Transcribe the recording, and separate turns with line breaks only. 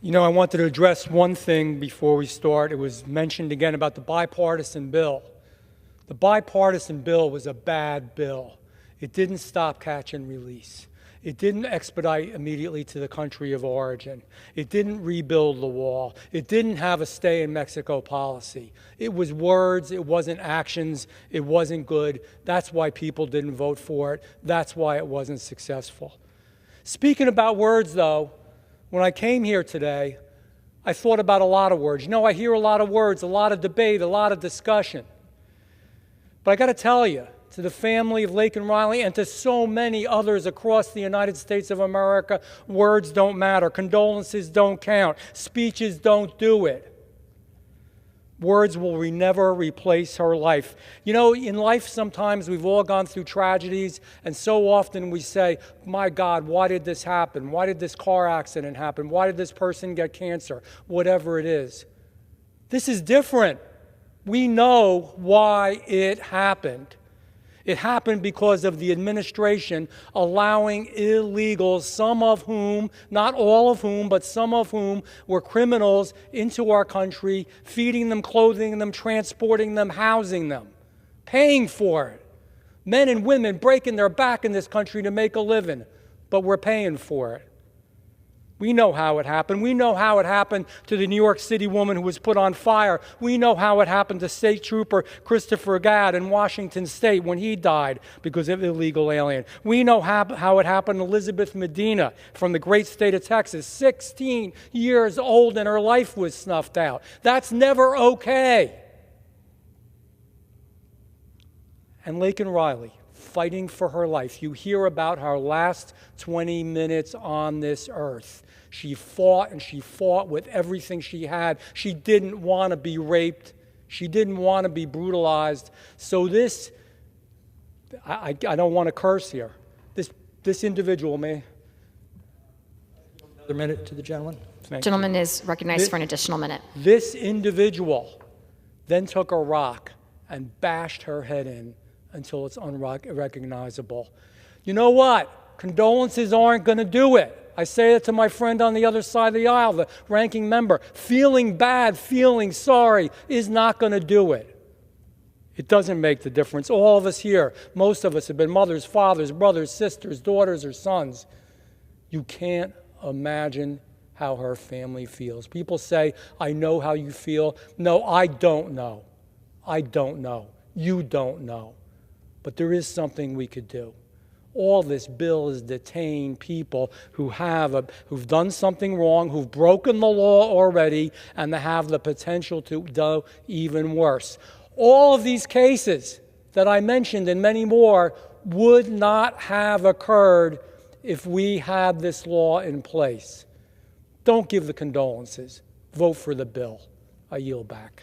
You know, I wanted to address one thing before we start. It was mentioned again about the bipartisan bill. The bipartisan bill was a bad bill. It didn't stop catch and release. It didn't expedite immediately to the country of origin. It didn't rebuild the wall. It didn't have a stay in Mexico policy. It was words, it wasn't actions, it wasn't good. That's why people didn't vote for it. That's why it wasn't successful. Speaking about words, though, when I came here today, I thought about a lot of words. You know, I hear a lot of words, a lot of debate, a lot of discussion. But I got to tell you, to the family of Laken Riley and to so many others across the United States of America, words don't matter. Condolences don't count. Speeches don't do it. Words will never replace her life. You know, in life sometimes we've all gone through tragedies, and so often we say, my God, why did this happen? Why did this car accident happen? Why did this person get cancer? Whatever it is. This is different. We know why it happened. It happened because of the administration allowing illegals, some of whom, not all of whom, but some of whom were criminals, into our country, feeding them, clothing them, transporting them, housing them, paying for it. Men and women breaking their back in this country to make a living, but we're paying for it. We know how it happened. We know how it happened to the New York City woman who was put on fire. We know how it happened to State Trooper Christopher Gadd in Washington State when he died because of illegal alien. We know how it happened to Elizabeth Medina from the great state of Texas, 16 years old, and her life was snuffed out. That's never okay. And Laken Riley, fighting for her life. You hear about her last 20 minutes on this earth. She fought, and she fought with everything she had. She didn't want to be raped. She didn't want to be brutalized. So this, I don't want to curse here. This individual may.
Another minute to the gentleman.
Gentleman is recognized for an additional minute.
This individual then took a rock and bashed her head in until it's unrecognizable. You know what? Condolences aren't going to do it. I say that to my friend on the other side of the aisle, the ranking member. Feeling bad, feeling sorry is not going to do it. It doesn't make the difference. All of us here, most of us have been mothers, fathers, brothers, sisters, daughters, or sons. You can't imagine how her family feels. People say, I know how you feel. No, I don't know. I don't know. You don't know. But there is something we could do. All this bill is detain people who've done something wrong, who've broken the law already, and they have the potential to do even worse. All of these cases that I mentioned and many more would not have occurred if we had this law in place. Don't give the condolences. Vote for the bill. I yield back.